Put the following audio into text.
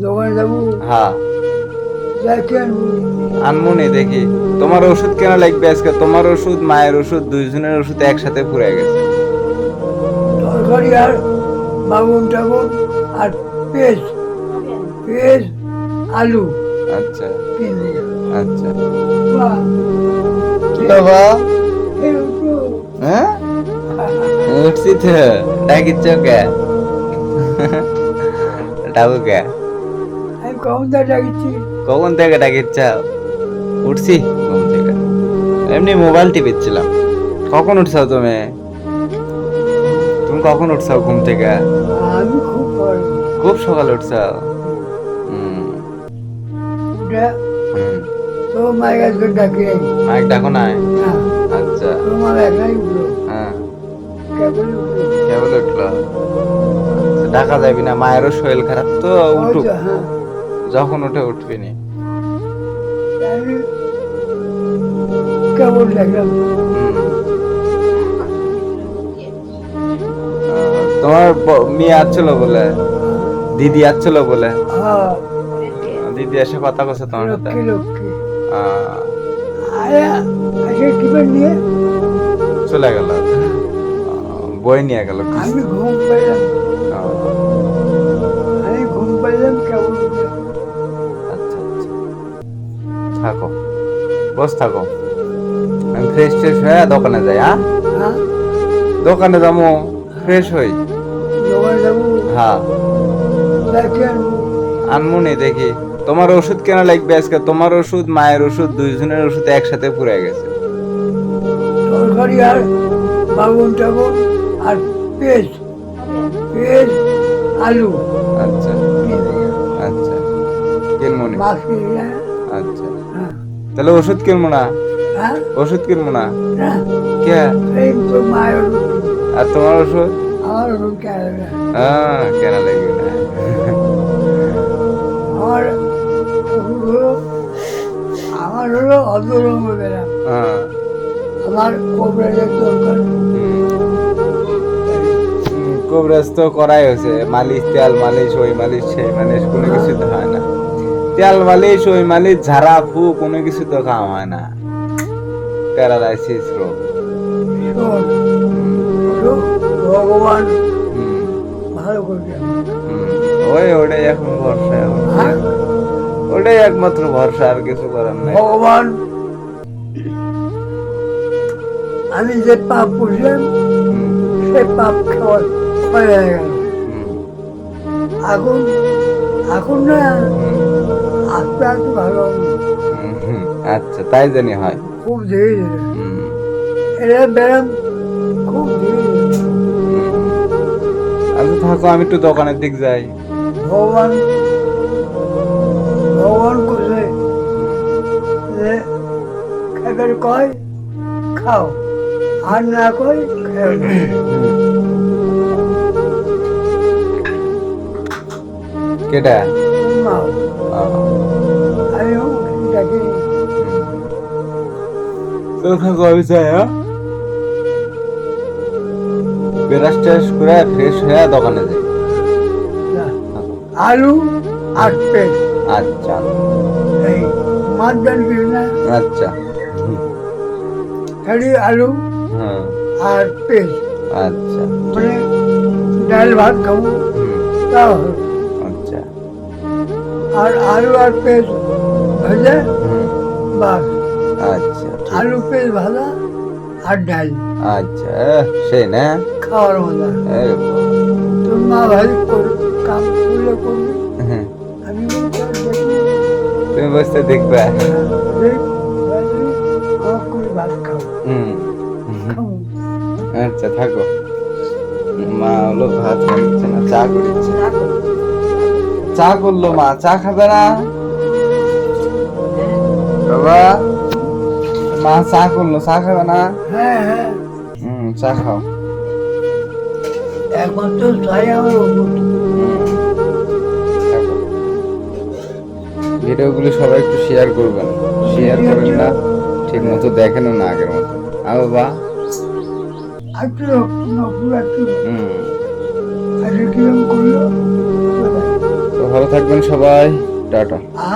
দোকানে যাবো, হ্যাঁ যাকে আনবো। আনমু নি দেখি। তোমার ওষুধ কেনা লাগবে আজকে? তোমার ওষুধ, মায়ের ওষুধ, দুইজনের ওষুধ একসাথে পুড়ে গেছে। তরকারি আর বাগুন টাগুন আর পেঁয়াজ, পেঁয়াজ আলু আচ্ছা কিনবো। আচ্ছা। বাহ, কি বাবা? এই উঠো। হ্যাঁ উঠছি তো। ডাকিচ্ছ কে? ডাকু কে? আমি কখন তা ডাকিছি? কখন থেকে ডাকিচ্ছ? উঠছি ঘুম থেকে, এমনি মোবাইল টিপিচ্ছিলাম। কখন উঠছো তুমি? তুমি কখন উঠছো ঘুম থেকে? আমি খুব ভয়। খুব সকালে উঠছো। হুম উঠে হুম। তো মায়ের কাছে ডাকি নাই। মাইক ডাকো নাই? না, আচ্ছা। তোমার একলাই উঠলো, হ্যাঁ কেবলই উঠলো। কেবল উঠলো। আচ্ছা, ডাকা যাবি না, মায়েরও শরীর খারাপ তো। ওই উঠুক, তো, হ্যাঁ। যখন উঠে উঠবি নি। আমি কেবল দেখলাম। হুম। তোমার মেয়ে আসছিল বলে, দিদি আসছিল বলে, হ্যাঁ, দিদি এসে কথা কছে তোমার সাথে। লক্ষ্মী লক্ষ্মী। আহ, আয়া আসে টিফিন নিয়ে। চলে গেল। বই নিয়ে গেল কি? আমি ঘুম পেলাম, আহ, আমি ঘুম পেলাম কেবল উঠলাম। আচ্ছা আচ্ছা, থাকো, বস থাকো। আমি ফ্রেশ ট্রেশ হয়ে দোকানে যাই। হ্যাঁ হ্যাঁ, দোকানে যাবো, ফ্রেশ হই। দোকানে যাবো, হ্যাঁ যাকে আনবো। আনমু নি দেখি। তোমার ওষুধ কেনা লাগবে আজকে? তোমার ওষুধ, মায়ের ওষুধ, দুইজনের ওষুধ একসাথে পুড়ে গেছে। তরকারি আর বাগুন টাগুন আর পেঁয়াজ, পেঁয়াজ আলু আচ্ছা কিনবো। আচ্ছা, কিনবো নি। মাছ কিনি না। আচ্ছা, হ্যাঁ, তাহলে ওষুধ কিনবো না? হ্যাঁ, ওষুধ কিনবো না? না, কে? এই তো মায়ের ওষুধ কিনবো। আর তোমার ওষুধ? আমার ওষুধ কেনা না। কেনা লাগবে না। আমার ওষুধ হলো, আমার হলো অদরঙ্গ ব্যায়াম। হ্যাঁ, আমার কোবরাজের দরকার। কবরাজ তো করাই হয়েছে, মালিশ, তেল মালিশ, ওই মালিশ সেই মালিশ, কোনো কিছু তো হয় না। তেল মালিশ, ওই মালিশ, ঝাড়া ফু, কোনো কিছু তো খাওয়া হয় না। প্যারালাইসিস রোগ। শোন, ওটা ভগবান হুম ভালো করবে আমাকে। হুম। ওটাই এখন ভরসা, এখন আর ওটাই একমাত্র ভরসা, আর কিছু করার নাই। ভগবান, আমি যে পাপ করছিলাম হুম সে পাপ খাওয়া ক্ষয় হয়ে গেল। হুম এখন, এখন না, হুম আস্তে আস্তে ভালো হবে। হুম। আচ্ছা, তাই জানি হয়। খুব ধীরে ধীরে হুম এটা ব্যায়াম, খুব ধীরে ধীরে। হুম। আচ্ছা থাকো, আমি একটু দোকানের দিক যাই। ভগবান, ভগবান করছে যে খাবার কয় খাও, আর না কয় খাও না। কেটা? মাও, আমিও ডাকি তো থাকো, আমি যাই। হ্যাঁ, ব্রাশ ট্রাশ করে ফ্রেশ হয়ে দোকানে যাই। না। থাকো। আলু আর পেট, আচ্ছা এই মাছ ডাল কিছু না, আচ্ছা। হুম, খালি আলু হ্যাঁ আর পেট। আচ্ছা মানে ডাল ভাত খাবো, হুম তাও হলো। আচ্ছা আর আলু আর পেট ভাজা, হুম বাস। আচ্ছা ঠিক আলু পেট ভাজা আর ডাল, আচ্ছা। সেই না? খাওয়ার মজা। আরে বাবা। তোর মা ভাই কাম করলে করবি, হুম, আমি বলছি আর দেখবো। তুমি বসতে দেখবা। দেখ, আমার করে ভাত খাও, হুম খাবো। আচ্ছা থাকো। মা হলো ভাত খাচ্ছে না, চা করছে। চা করলো মা, চা খাবে না? বাবা, মা চা করলো, চা খাবে না? হ্যাঁ, হ্যাঁ, চা খাও। একমাত্র তাই আমার ওষুধ। থাকো। ভিডিওগুলি সবাই একটু শেয়ার করবেন, শেয়ার করেন না, ঠিক মতো দেখেনও না আগের মতো। বাবা। একটু নকুল একটু হুম আজকে কিরম করলো? তো ভালো থাকবেন সবাই, টাটা। আ